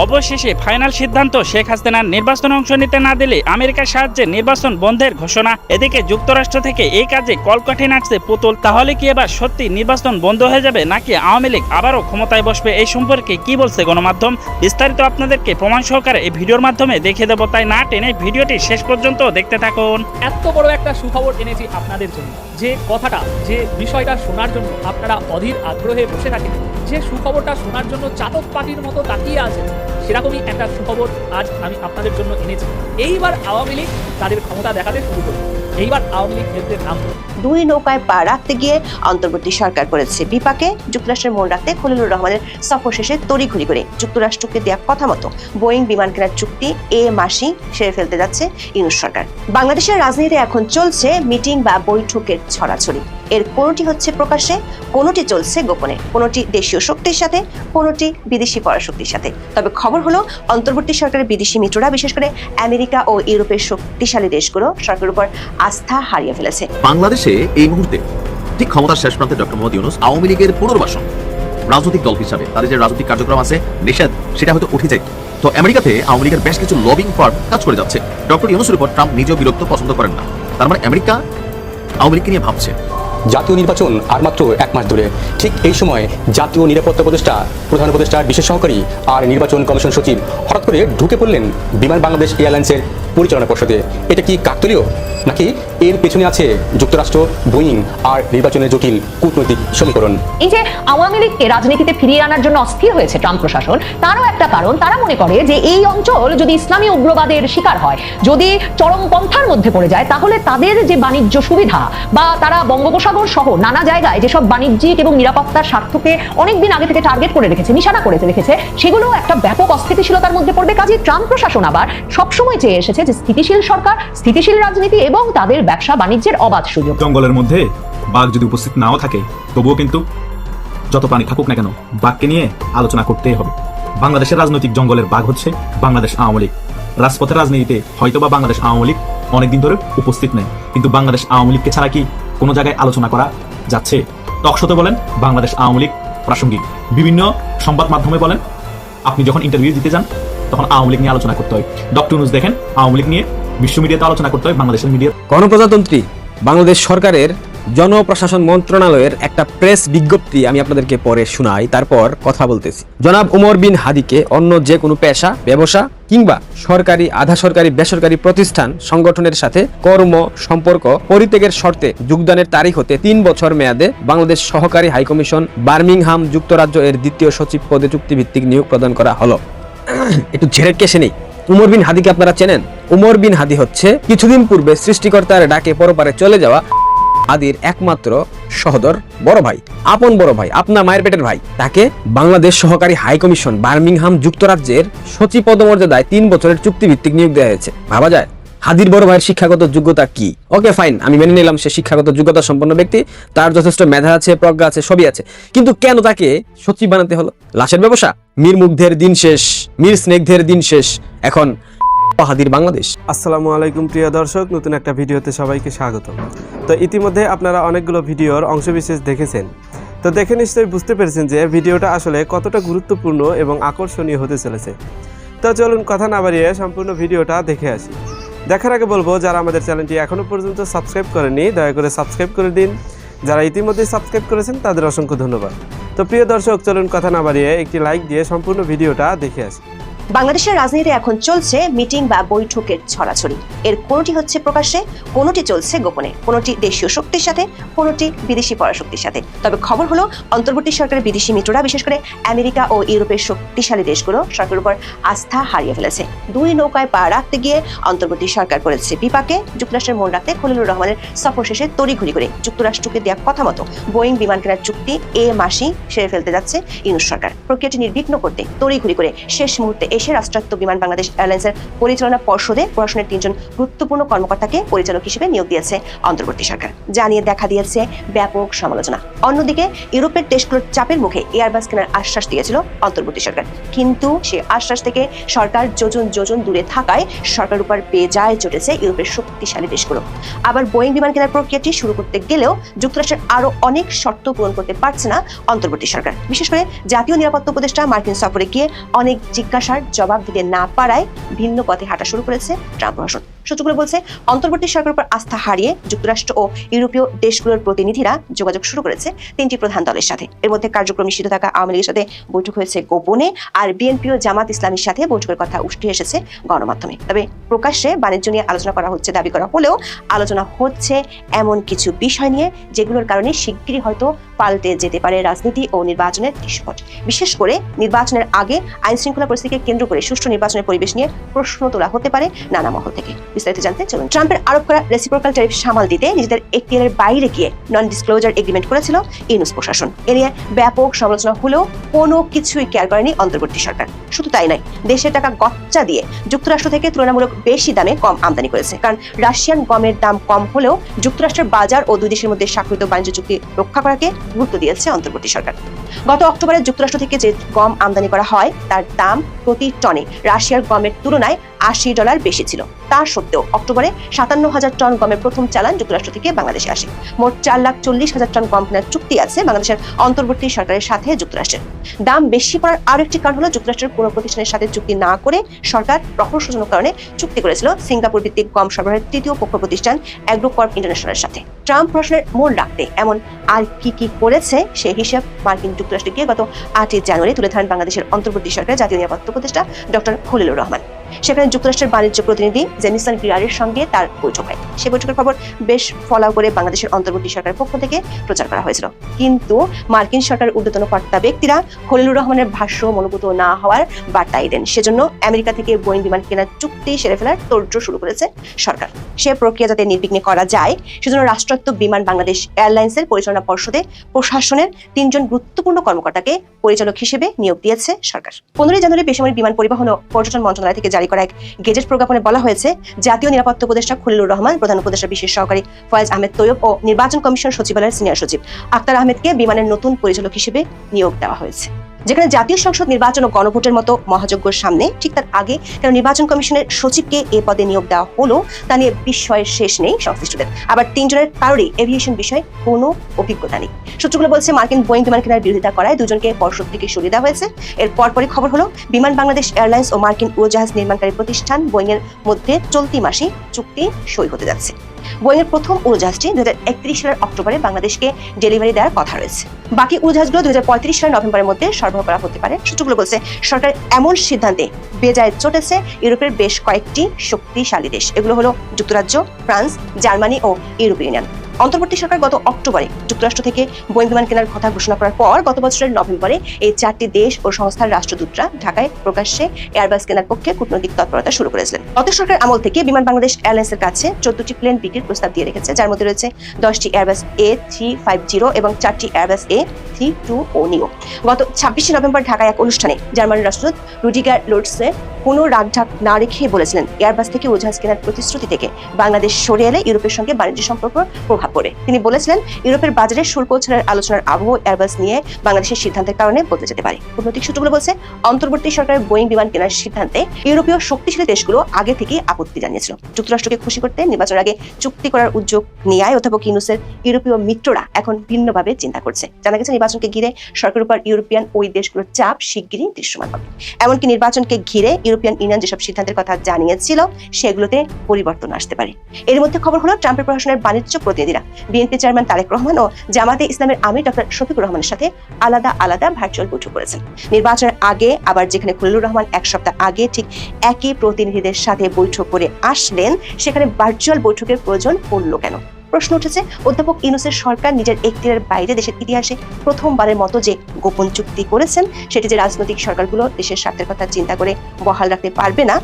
অবশেষে ফাইনাল সিদ্ধান্ত, শেখ হাসিনার নির্বাচনে অংশ নিতে না দিলে আমেরিকার সাহায্যে নির্বাচন বন্ধের ঘোষণা। এদিকে যুক্তরাষ্ট্র থেকে এই কাজে কলকাঠি নাড়ছে পুতুল। তাহলে কি এবার সত্যি নির্বাচন বন্ধ হয়ে যাবে, নাকি আওয়ামী লীগ আবারও ক্ষমতায় বসবে? এই সম্পর্কে কি বলছে গণমাধ্যম, বিস্তারিত আপনাদেরকে প্রমাণ সহকারে এই ভিডিওর মাধ্যমে দেখে দেবো। তাই না টেনে ভিডিওটি শেষ পর্যন্ত দেখতে থাকুন। এত বড় একটা সুখবর এনেছি আপনাদের জন্য, যে কথাটা, যে বিষয়টা শোনার জন্য আপনারা অধীর আগ্রহে বসে থাকেন, যে সুখবরটা শোনার জন্য চাতক পাখির মতো তাকিয়ে আছেন, সেরকমই একটা সুখবর আজ আমি আপনাদের জন্য এনেছি। এইবার আওয়ামী লীগ তাদের ক্ষমতা দেখাতে শুরু করবে। এইবার আওয়ামী লীগ খেলতে নামবে। দুই নৌকায় পা রাখতে গিয়ে অন্তর্বর্তী সরকার করেছে বিপাকে। যুক্তরাষ্ট্রের মন রাখতে খলিলুর রহমানের সফর শেষে তড়িঘড়ি করে যুক্তরাষ্ট্রকে দেওয়া কথা মতো বোয়িং বিমান কেনার চুক্তি মাসেই সেরে ফেলতে যাচ্ছে ইউনূস সরকার। বাংলাদেশের রাজনীতিতে এখন চলছে মিটিং বা বৈঠকের ছড়াছড়ি। এর কোনোটি হচ্ছে প্রকাশ্যে, কোনোটি চলছে গোপনে, কোনোটি দেশীয় শক্তির সাথে, কোনোটি বিদেশি পরাশক্তির সাথে। তবে খবর হলো, অন্তর্বর্তী সরকারের বিদেশি মিত্ররা, বিশেষ করে আমেরিকা ও ইউরোপের শক্তিশালী দেশগুলো সরকারের উপর আস্থা হারিয়ে ফেলেছে। বাংলাদেশে এই মুহূর্তে ঠিক ক্ষমতার শেষ প্রান্তে ডক্টর মোহাম্মদ ইউনূস আওয়ামী লীগের পুনর্বাসন রাজনৈতিক দল হিসাবে তাদের যে রাজনৈতিক কার্যক্রম আছে নিষেধ, সেটা হয়তো উঠে যায়। তো আমেরিকাতে আওয়ামী লীগের বেশ কিছু লবিং ফার্ম কাজ করে যাচ্ছে। ডক্টর ইউনূসের উপর ট্রাম্প নিজেও বিরক্ত পছন্দ করেন না। তার মানে আমেরিকা আওয়ামী লীগকে নিয়ে ভাবছে। জাতীয় নির্বাচন আর মাত্র 1 মাস ধরে। ঠিক এই সময় জাতীয় নিরাপত্তা উপদেষ্টা, প্রধান উপদেষ্টার বিশেষ সহকারী আর নির্বাচন কমিশন সচিব হঠাৎ করে ঢুকে পড়লেন বিমান বাংলাদেশ এয়ারলাইন্সের পরিচালনা পর্ষদে। এটা কি কাকতালীয়, নাকি এর পেছনে আছে যুক্তরাষ্ট্র, বোয়িং আর নির্বাচনের জটিল কূটনৈতিক সমীকরণ? এই যে আওয়ামী লীগকে রাজনীতিতে ফিরিয়ে আনার জন্য অস্থির হয়েছে ট্রাম্প প্রশাসন, তারও একটা কারণ, তারা মনে করে যে এই অঞ্চল যদি ইসলামী উগ্রবাদের শিকার হয়, যদি চরমপন্থার মধ্যে পড়ে যায়, তাহলে তাদের যে বাণিজ্য সুবিধা বা তারা বঙ্গোপসাগর সহ নানা জায়গায় যেসব বাণিজ্যিক এবং নিরাপত্তার স্বার্থকে অনেকদিন আগে থেকে টার্গেট করে রেখেছে, নিশানা করে রেখেছে, সেগুলো একটা ব্যাপক অস্থিতিশীলতার মধ্যে পড়বে। কাজে ট্রাম্প প্রশাসন আবার সবসময় চেয়ে এসেছে যে স্থিতিশীল সরকার, স্থিতিশীল রাজনীতি এবং তাদের ব্যবসা বাণিজ্যের অবাধ সুযোগ। জঙ্গলের মধ্যে বাঘ যদি উপস্থিত নাও থাকে, তবুও কিন্তু যত প্রাণী থাকুক না কেন, বাঘকে নিয়ে আলোচনা করতেই হবে। বাংলাদেশের রাজনৈতিক জঙ্গলের বাঘ হচ্ছে বাংলাদেশ আওয়ামী লীগ। রাজপথের রাজনীতিতে হয়তোবা বাংলাদেশ আওয়ামী লীগ অনেকদিন ধরে উপস্থিত নেই, কিন্তু বাংলাদেশ আওয়ামী লীগকে ছাড়া কি কোনো জায়গায় আলোচনা করা যাচ্ছে? টকশোতে বলেন বাংলাদেশ আওয়ামী লীগ প্রাসঙ্গিক, বিভিন্ন সংবাদ মাধ্যমে বলেন, আপনি যখন ইন্টারভিউ দিতে যান তখন আওয়ামী লীগ নিয়ে আলোচনা করতে হয়। ডক্টর ইউনূস দেখেন আওয়ামী লীগ নিয়ে বিশ্ব মিডিয়াতে আলোচনা করতে হয়, বাংলাদেশের মিডিয়া। গণপ্রজাতন্ত্রী বাংলাদেশ সরকারের জনপ্রশাসন মন্ত্রণালয়ের একটা প্রেস বিজ্ঞপ্তি আমি আপনাদেরকে পরে শোনাই, তারপর কথা বলতেছি। জনাব উমর বিন হাদিকে অন্য যে কোনো পেশা, ব্যবসা কিংবা সরকারি, আধা সরকারি, বেসরকারি প্রতিষ্ঠান, সংগঠনের সাথে কর্ম সম্পর্ক পরিত্যাগের শর্তে যোগদানের তারিখ হতে 3 বছর মেয়াদে বাংলাদেশ সহকারী হাইকমিশন বার্মিংহাম যুক্তরাজ্য এর দ্বিতীয় সচিব পদে চুক্তিভিত্তিক নিয়োগ প্রদান করা হলো। একটু ঝেড়ের কেসে নেই। উমর বিন হাদিকে আপনারা চেনেন? উমর বিন হাদি হচ্ছে কিছুদিন পূর্বে সৃষ্টিকর্তার ডাকে পরপারে চলে যাওয়া হাদির একমাত্র সহোদর, বড় ভাই, আপন বড় ভাই, আপনার মায়ের পেটের ভাই। তাকে বাংলাদেশ সহকারী হাইকমিশন বার্মিংহাম যুক্তরাজ্যের সচিব পদমর্যাদায় 3 বছরের চুক্তিভিত্তিক নিয়োগ দেওয়া হয়েছে। ভাবা যায় হাদির বড় ভাইয়ের শিক্ষাগত যোগ্যতা কি? ওকে ফাইন, আমি মেনে নিলাম সে শিক্ষাগত যোগ্যতা সম্পন্ন ব্যক্তি, তার যথেষ্ট মেধা আছে, প্রজ্ঞা আছে, সবই আছে, কিন্তু কেন তাকে সচিব বানাতে হলো? লাশের ব্যবসা? মীর মুগ্ধের দিন শেষ, মীর স্নেগ্ধের দিন শেষ, এখন হাদির বাংলাদেশ। আসসালামু আলাইকুম প্রিয় দর্শক, নতুন একটা ভিডিওতে সবাইকে স্বাগত। তো ইতিমধ্যে আপনারা অনেকগুলো ভিডিওর অংশবিশেষ দেখেছেন, তো দেখে নিশ্চয়ই বুঝতে পেরেছেন যে ভিডিওটা আসলে কতটা গুরুত্বপূর্ণ এবং আকর্ষণীয় হতে চলেছে। তো চলুন কথা না বাড়িয়ে সম্পূর্ণ ভিডিওটা দেখে আসি। দেখার আগে বলবো, যারা আমাদের চ্যানেলটি এখনও পর্যন্ত সাবস্ক্রাইব করেনি দয়া করে সাবস্ক্রাইব করে দিন, যারা ইতিমধ্যে সাবস্ক্রাইব করেছেন তাদের অসংখ্য ধন্যবাদ। তো প্রিয় দর্শক, চলুন কথা না বাড়িয়ে একটি লাইক দিয়ে সম্পূর্ণ ভিডিওটা দেখে আসি। বাংলাদেশের রাজনীতিতে এখন চলছে মিটিং বা বৈঠকের ছড়াছড়ি। এর কোনোটি হচ্ছে প্রকাশ্যে, কোনোটি চলছে গোপনে, কোনোটি দেশীয় শক্তির সাথে, কোনোটি বিদেশি পরাশক্তির সাথে। তবে খবর হলো, অন্তর্বর্তী সরকারের বিদেশি মিত্ররা, বিশেষ করে আমেরিকা ও ইউরোপের শক্তিশালী দেশগুলো সরকারের উপর আস্থা হারিয়ে ফেলেছে। দুই নৌকায় পা রাখতে গিয়ে অন্তর্বর্তী সরকার করেছে বিপাকে। যুক্তরাষ্ট্রের মন রাখতে খলিলুর রহমানের সফর শেষে তড়িঘড়ি করে যুক্তরাষ্ট্রকে দেওয়া কথা মতো বোয়িং বিমান কেনার চুক্তি মাসেই সেরে ফেলতে যাচ্ছে ইউনূস সরকার। প্রক্রিয়াটি নির্বিঘ্ন করতে তড়িঘড়ি করে শেষ মুহূর্তে এসে রাষ্ট্রায়ত্ত বিমান বাংলাদেশ এয়ারলাইন্সের পরিচালনা পর্ষদে প্রশাসনের 3 জন গুরুত্বপূর্ণ কর্মকর্তাকে পরিচালক হিসেবে নিয়োগ দিয়েছে অন্তর্বর্তী সরকার, যা নিয়ে দেখা দিয়েছে ব্যাপক সমালোচনা। অন্যদিকে ইউরোপের দেশগুলোর চাপের মুখে এয়ারবাস কেনার আশ্বাস দিয়েছিল অন্তর্বর্তী সরকার, কিন্তু সে আশ্বাস থেকে সরকার যোজন যোজন দূরে থাকায় সরকারের উপর বেজায় চটেছে ইউরোপের শক্তিশালী দেশগুলো। আবার বোয়িং বিমান কেনার প্রক্রিয়াটি শুরু করতে গেলেও যুক্তরাষ্ট্রের আরো অনেক শর্ত পূরণ করতে পারছে না অন্তর্বর্তী সরকার। বিশেষ করে জাতীয় নিরাপত্তা উপদেষ্টা মার্কিন সফরে গিয়ে অনেক জিজ্ঞাসার জবাব দিতে না পারায় ভিন্ন পথে হাঁটা শুরু করেছে ট্রাম্প প্রশাসন। সূত্রগুলো বলছে, অন্তর্বর্তী সরকারের উপর আস্থা হারিয়ে যুক্তরাষ্ট্র ও ইউরোপীয় দেশগুলোর প্রতিনিধিরা যোগাযোগ শুরু করেছে তিনটি প্রধান দলের সাথে। এর মধ্যে কার্যক্রম নিষিদ্ধ থাকা আওয়ামী লীগের সাথে বৈঠক হয়েছে গোপনে, আর বিএনপি ও জামাত ইসলামীর সাথে বৈঠকের কথা উঠে এসেছে গণমাধ্যমে। তবে প্রকাশ্যে বাণিজ্য নিয়ে আলোচনা করা হচ্ছে দাবি করা হলেও আলোচনা হচ্ছে এমন কিছু বিষয় নিয়ে যেগুলোর কারণে শিগগিরই হয়তো পাল্টে যেতে পারে রাজনীতি ও নির্বাচনের দৃশ্যপট। বিশেষ করে নির্বাচনের আগে আইন শৃঙ্খলা পরিস্থিতিকে কেন্দ্র করে সুষ্ঠু নির্বাচনের পরিবেশ নিয়ে প্রশ্ন তোলা হতে পারে নানা মহল থেকে। বিস্তারিত জানতে চলুন। ট্রাম্পের আরোপ করা রেসিপ্রোকাল ট্যারিফ সামাল দিতে নিজেদের এখতিয়ারের বাইরে গিয়ে নন ডিসক্লোজার এগ্রিমেন্ট করেছিল ইউনূস প্রশাসন। এ নিয়ে ব্যাপক সমালোচনা হলেও কোনো কিছুই কেয়ার করেনি অন্তর্বর্তী সরকার। শুধু তাই নয়, দেশের টাকা গচ্চা দিয়ে যুক্তরাষ্ট্র থেকে তুলনামূলক বেশি দামে কম আমদানি করেছে। কারণ রাশিয়ান গমের দাম কম হলেও যুক্তরাষ্ট্রের বাজার ও দুই দেশের মধ্যে স্বাক্ষরিত বাণিজ্য চুক্তি রক্ষা করাকে গুরুত্ব দিয়েছে অন্তর্বর্তী সরকার। গত অক্টোবরে যুক্তরাষ্ট্র থেকে যে গম আমদানি করা হয় তার দাম প্রতি টনে রাশিয়ার গমের তুলনায় $80 বেশি ছিল। তা সত্ত্বেও অক্টোবরে 57,000 টন গমের প্রথম চালান যুক্তরাষ্ট্র থেকে বাংলাদেশে আসে। মোট 4,40,000 টন গম কেনার চুক্তি আছে বাংলাদেশের অন্তর্বর্তী সরকারের সাথে যুক্তরাষ্ট্রের। দাম বেশি পড়ার আরও একটি কারণ হলো যুক্তরাষ্ট্রের কোনো প্রতিষ্ঠানের সাথে চুক্তি না করে সরকার রহস্যজনক কারণে চুক্তি করেছিল সিঙ্গাপুর ভিত্তিক গম সরবরাহের তৃতীয় পক্ষ প্রতিষ্ঠান অ্যাগ্রোকর্প ইন্টারন্যাশনালের সাথে। ট্রাম্প প্রশ্নের মূল রাখতে এমন আর কি করেছে সেই হিসাব মার্কিন যুক্তরাষ্ট্রে গিয়ে গত 8 জানুয়ারি তুলে ধরেন বাংলাদেশের অন্তর্বর্তী সরকারের জাতীয় নিরাপত্তা উপদেষ্টা ডক্টর খলিলুর রহমান। সেখানে যুক্তরাষ্ট্রের বাণিজ্য প্রতিনিধি জেমিসন গ্রিয়ারের সঙ্গে তার বৈঠক হয়। সে বৈঠকের খবর বেশ ফলাও করে বাংলাদেশের অন্তর্বর্তী সরকারের পক্ষ থেকে প্রচার করা হয়েছিল। কিন্তু মার্কিন সরকারের ঊর্ধ্বতন কর্তা ব্যক্তিরা খলিলুর রহমানের ভাষ্য মনোভূত না হওয়ার বার্তাই দেন। সেজন্য আমেরিকা থেকে বোয়িং বিমান কেনার চুক্তি সেরে ফেলার তোড়জোড় শুরু করেছে সরকার। সে প্রক্রিয়া যাতে নির্বিঘ্নে করা যায় সেজন্য রাষ্ট্রায়ত্ত বিমান বাংলাদেশ এয়ারলাইন্সের পরিচালনা পর্ষদে প্রশাসনের 3 জন গুরুত্বপূর্ণ কর্মকর্তাকে পরিচালক হিসেবে নিয়োগ দিয়েছে সরকার। 15 জানুয়ারি বেসামরিক বিমান পরিবহন ও পর্যটন মন্ত্রণালয় থেকে জারি করা এক গেজেট প্রজ্ঞাপনে বলা হয়েছে, জাতীয় নিরাপত্তা উপদেষ্টা খলিলুর রহমান, প্রধান উপদেষ্টা বিশেষ সহকারী ফয়েজ আহমেদ তৈয়ব ও নির্বাচন কমিশন সচিবালয়ের সিনিয়র সচিব আক্তার আহমেদকে বিমানের নতুন পরিচালক হিসেবে নিয়োগ দেওয়া হয়েছে। যেখানে জাতীয় সংসদ নির্বাচন ও গণভোটের মতো মহাযজ্ঞের সামনে ঠিক তার আগে কেন নির্বাচন কমিশনের সচিবকে এ পদে নিয়োগ দেওয়া হলো তা নিয়ে বিস্ময়ের শেষ নেই সংশ্লিষ্টদের। আবার 3 জনের কারোরই এভিয়েশন বিষয়ে কোনো অভিজ্ঞতা নেই। সূত্রগুলো বলছে, মার্কিন বোয়িং বিমান কেনার বিরোধিতা করায় 2 জনকে পর্ষদ থেকে সরিয়ে দেওয়া হয়েছে। এর পরপরই খবর হলো বিমান বাংলাদেশ এয়ারলাইন্স ও মার্কিন উড়োজাহাজ নির্মাণকারী প্রতিষ্ঠান বোয়িং এর মধ্যে চলতি মাসে চুক্তি সই হতে যাচ্ছে। বোয়িং এর প্রথম উড়োজাহাজটি 2031 সালের অক্টোবরে বাংলাদেশকে ডেলিভারি দেওয়ার কথা রয়েছে। বাকি উড়োজাহাজগুলো 2035 সালের নভেম্বরের মধ্যে সরবরাহ করা হতে পারে। সূত্রগুলো বলছে, সরকার এমন সিদ্ধান্তে বেজায় চটেছে ইউরোপের বেশ কয়েকটি শক্তিশালী দেশ। এগুলো হলো যুক্তরাজ্য, ফ্রান্স, জার্মানি ও ইউরোপীয় ইউনিয়ন। অন্তর্বর্তী সরকার গত অক্টোবরে যুক্তরাষ্ট্র থেকে বোয়িং বিমান কেনার কথা ঘোষণা করার পর গত বছরের নভেম্বরে এই 4টি দেশ ও সংস্থার রাষ্ট্রদূতরা ঢাকায় প্রকাশ্যে এয়ারবাস কেনার পক্ষে কূটনৈতিক তৎপরতা শুরু করেছিলেন। গত সরকার আমল থেকে বিমান বাংলাদেশ এয়ারলাইন্সের কাছে 14টি প্লেন বিক্রির প্রস্তাব দিয়ে রেখেছে, যার মধ্যে রয়েছে 10টি এয়ারবাস A350 এবং 4টি এয়ারবাস A320 নিও। গত 26 নভেম্বর ঢাকায় এক অনুষ্ঠানে জার্মানির রাষ্ট্রদূত রুডিগার লোটসে কোনো রাগঢাক না রেখে বলেছিলেন, এয়ারবাস থেকে উড়োজাহাজ কেনার প্রতিশ্রুতি থেকে বাংলাদেশ সরে এলে ইউরোপের সঙ্গে বাণিজ্য সম্পর্ক প্রভাব পড়ে। তিনি বলেছিলেন, ইউরোপের বাজারে শুল্ক ছাড়ের আলোচনার আবহ এয়ারবাস নিয়ে বাংলাদেশের সিদ্ধান্তের কারণে বদলে যেতে পারে। কূটনৈতিক সূত্রগুলো বলছে, অন্তর্বর্তী সরকারের বোয়িং বিমান কেনার সিদ্ধান্তে ইউরোপীয় শক্তিশালী দেশগুলো আগে থেকেই আপত্তি জানিয়েছিল। যুক্তরাষ্ট্রকে খুশি করতে নির্বাচনের আগে চুক্তি করার উদ্যোগ নেয় অধ্যাপক ইউনূসের ইউরোপীয় মিত্ররা এখন ভিন্নভাবে চিন্তা করছে। জানা গেছে, নির্বাচনকে ঘিরে সরকারের উপর ইউরোপিয়ান ওই দেশগুলোর চাপ শিগগিরই দৃশ্যমান হবে। এমনকি নির্বাচনকে ঘিরে ইউরোপিয়ান ইউনিয়ন যেসব সিদ্ধান্তের কথা জানিয়েছিল সেগুলোতে পরিবর্তন আসতে পারে। এর মধ্যে খবর হলো, ট্রাম্পের প্রশাসনের বাণিজ্য প্রতিনিধিরা বিএনপি চেয়ারম্যান তারেক রহমান ও জামাতে ইসলামের আমির ডক্টর শফিকুর রহমানের সাথে আলাদা ভার্চুয়াল বৈঠক করেছেন। নির্বাচনের আগে আবার যেখানে খলিলুর রহমান 1 সপ্তাহ আগে ঠিক একই প্রতিনিধিদের সাথে বৈঠক করে আসলেন, সেখানে ভার্চুয়াল বৈঠকের প্রয়োজন পড়ল কেন? প্রশ্ন উঠেছে, অধ্যাপক ইউনূসের সরকার নিজের এখতিয়ারের বাইরে দেশের ইতিহাসে প্রথমবারের মতো যে গোপন চুক্তি করেছেন সেটি যে রাজনৈতিক সরকারগুলো দেশের স্বার্থের কথা চিন্তা করে বহাল রাখতে পারবে না,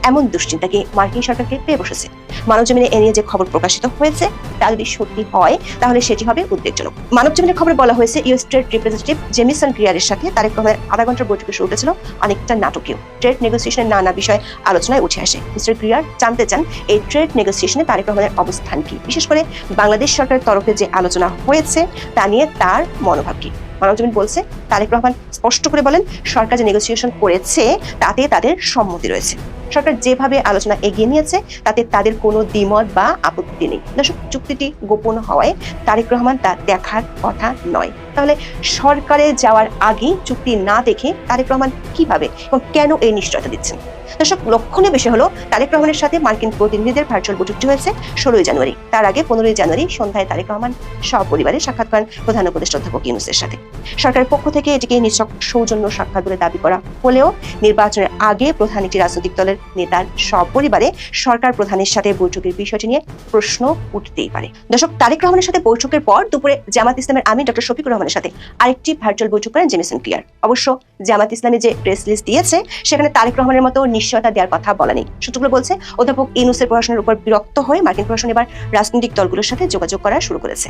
এমন দুশ্চিন্তাকে মার্কিন সরকারকে পেয়ে বসেছে। মানবজমিনে এ নিয়ে যে খবর প্রকাশিত হয়েছে তা যদি সত্যি হয় তাহলে সেটি হবে উদ্বেগজনক। মানবজমিনের খবরে বলা হয়েছে, ইউএস ট্রেড রিপ্রেজেন্টেটিভ জেমিসন গ্রিয়ারের সাথে তারেক রহমানের আধা ঘন্টার বৈঠকে শুরু হয়েছিল অনেকটা নাটকীয়। ট্রেড নেগোসিয়েশনের নানা বিষয় আলোচনায় উঠে আসে। মিস্টার গ্রিয়ার জানতে চান, এই ট্রেড নেগোসিয়েশনে তারেক রহমানের অবস্থান কি, বিশেষ করে বাংলাদেশ সরকারের তরফে যে আলোচনা হয়েছে তা নিয়ে তার মনোভাব কি। মানবজমিন বলছে, তারেক রহমান স্পষ্ট করে বলেন, সরকার যে নেগোসিয়েশন করেছে তাতে তাদের সম্মতি রয়েছে। সরকার যেভাবে আলোচনা এগিয়ে নিয়েছে তাতে তাদের কোনো দ্বিমত বা আপত্তি নেই। দর্শক, চুক্তিটি গোপন হওয়ায় তারেক রহমান তা দেখার কথা নয়। তাহলে সরকারে যাওয়ার আগেই চুক্তি না দেখে তারেক রহমান কিভাবে এবং কেন এই নিশ্চয়তা দিচ্ছেন? দর্শক, লক্ষণীয় বিষয় হলো তারেক রহমানের সাথে মার্কিন প্রতিনিধিদের ভার্চুয়াল বৈঠকটি হয়েছে 16 জানুয়ারি। তার আগে 15 জানুয়ারি সন্ধ্যায় তারেক রহমান সপরিবারে সাক্ষাৎ করেন প্রধান উপদেষ্টা অধ্যাপক ইউনূসের সাথে। সরকারের পক্ষ থেকে এটিকে নিছক সৌজন্য সাক্ষাৎ বলে দাবি করা হলেও নির্বাচনের আগে প্রধান একটি রাজনৈতিক দলের নেতার সপরিবারে সরকার প্রধানের সাথে বৈঠকের বিষয়টি নিয়ে প্রশ্ন উঠতেই পারে। দর্শক, তারেক রহমানের সাথে বৈঠকের পর দুপুরে জামাত ইসলামের আমির ডক্টর শফিকুর রহমানের সাথে আরেকটি ভার্চুয়াল বৈঠক করেন জেমিসন ক্লিয়ার। অবশ্য জামাত ইসলামী যে প্রেস রিলিজ দিয়েছে সেখানে তারেক রহমানের মতো নিশ্চয়তা দেওয়ার কথা বলা নেই। সূত্রগুলো বলছে অধ্যাপক ইউনূসের প্রশাসনের উপর বিরক্ত হয়ে মার্কিন প্রশাসন এবার রাজনৈতিক দলগুলোর সাথে যোগাযোগ করা শুরু করেছে।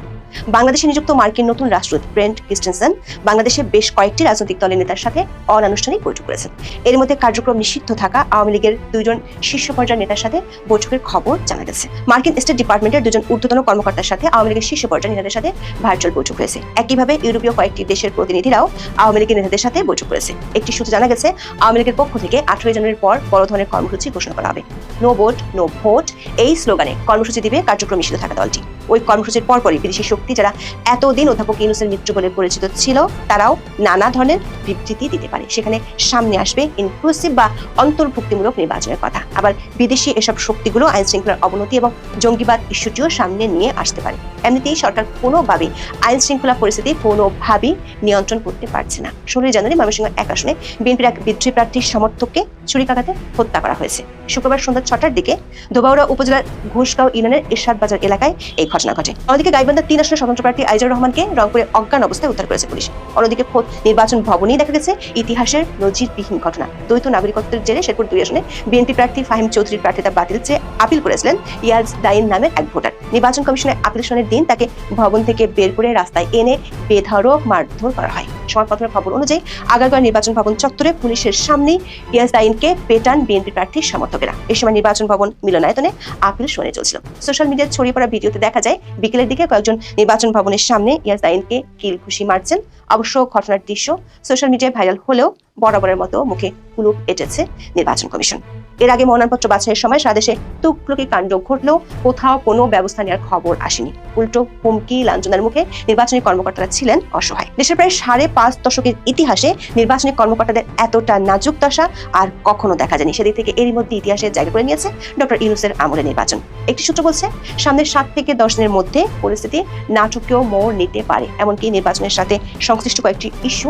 বাংলাদেশে নিযুক্ত মার্কিন নতুন রাষ্ট্রদূত ব্রেন্ট ক্রিস্টেনসেন বাংলাদেশে বেশ কয়েকটি রাজনৈতিক দলের নেতার সাথে অনানুষ্ঠানিক বৈঠক করেছেন। এর মধ্যে কার্যক্রম নিষিদ্ধ থাকা আওয়ামী লীগের 2 জন শীর্ষ পর্যায়ের নেতার সাথে বৈঠকের খবর জানা গেছে। মার্কিন স্টেট ডিপার্টমেন্টের 2 জন ঊর্ধ্বতন কর্মকর্তার সাথে আওয়ামী লীগের শীর্ষ পর্যায়ের নেতাদের সাথে ভার্চুয়াল বৈঠক হয়েছে। একইভাবে ইউরোপীয় কয়েকটি দেশের প্রতিনিধিরাও আওয়ামী লীগের নেতাদের সাথে বৈঠক করেছে। একটি সূত্রে জানা গেছে আওয়ামী লীগের পক্ষ থেকে 18 জানুয়ারির পর বড় ধরনের কর্মসূচি ঘোষণা করা হবে। নো ভোট নো ভোট এই স্লোগানে কর্মসূচি দিবে কার্যক্রম নিষিদ্ধ থাকা দলটি। ওই কর্মসূচির পরপরই বিদেশি শক্তি যারা এতদিন অধ্যাপক ইউনূসের মিত্র বলে পরিচিত ছিল তারাও নানা ধরনের বিবৃতি দিতে পারে। সেখানে সামনে আসবে ইনক্লুসিভ বা অন্তর্ভুক্তিমূলক নির্বাচনের কথা। আবার বিদেশি এসব শক্তিগুলো আইন শৃঙ্খলার অবনতি এবং জঙ্গিবাদ ইস্যুটিও সামনে নিয়ে আসতে পারে। এমনিতেই সরকার কোনোভাবেই আইন শৃঙ্খলা পরিস্থিতি কোনোভাবেই নিয়ন্ত্রণ করতে পারছে না। 16 জানুয়ারি ময়মনসিংহ 1 আসনে বিএনপির এক বিদ্রোহী প্রার্থীর সমর্থককে ছুরিকাঘাতে হত্যা করা হয়েছে। শুক্রবার সন্ধ্যা 6টার দিকে ধোবাউড়া উপজেলার ঘোষগাঁও ইউনিয়নের এরশাদ বাজার এলাকায় এই ঘটনা ঘটে। অন্যদিকে গাইবান্ধা 3 আসনের স্বতন্ত্র প্রার্থী আইজার রহমানকে রংপুরে অজ্ঞান অবস্থায় উদ্ধার করেছে পুলিশ। অন্যদিকে খোদ নির্বাচন ভবনেই দেখা গেছে ইতিহাসের নজিরবিহীন ঘটনা। দ্বৈত নাগরিকত্বের জেরে শেরপুর 2 আসনে বিএনপি প্রার্থী ফাহিম চৌধুরীর প্রার্থিতা বাতিল চেয়ে আপিল করেছিলেন ইয়াজ দাইন নামের এক ভোটার। নির্বাচন কমিশনের আপিল শুনানির দিন তাকে ভবন থেকে বের করে রাস্তায় এনে বেধড়ক মারধর করা হয়। সংবাদপত্রের খবর অনুযায়ী আগারগাঁও নির্বাচন ভবন চত্বরে পুলিশের সামনেই ইয়াজ দাইনকে পেটান বিএনপি প্রার্থীর সমর্থকেরা। এই সময় নির্বাচন ভবন মিলনায়তনে আপিল শুনানি চলছিল। সোশ্যাল মিডিয়ায় ছড়িয়ে পড়া ভিডিওতে দেখা যায় বিকেলের দিকে কয়েকজন নির্বাচন ভবনের সামনে ইয়াজ দাইনকে কিল ঘুষি মারছেন। অবশ্য ঘটনার দৃশ্য সোশ্যাল মিডিয়ায় ভাইরাল হলেও বরাবরের মতো মুখে কুলুপ এঁটেছে নির্বাচন কমিশন। এর আগে মনোনয়নপত্র বাছাইয়ের সময় সারা দেশে তুগলকি কাণ্ড ঘটলেও কোথাও কোনো ব্যবস্থা নেওয়ার খবর আসেনি। উল্টো হুমকি লাঞ্ছনার মুখে নির্বাচনী কর্মকর্তারা ছিলেন অসহায়। দেশের প্রায় 5.5 দশকের ইতিহাসে নির্বাচনী কর্মকর্তাদের এতটা নাজুক দশা আর কখনো দেখা যায়নি। সেদিক থেকে এরই মধ্যে ইতিহাসে জায়গা করে নিয়েছে ডক্টর ইউনূসের আমলে নির্বাচন। একটি সূত্র বলছে সামনের 7 থেকে 10 দিনের মধ্যে পরিস্থিতি নাটকীয় মোড় নিতে পারে। এমনকি নির্বাচনের সাথে সংশ্লিষ্ট কয়েকটি ইস্যু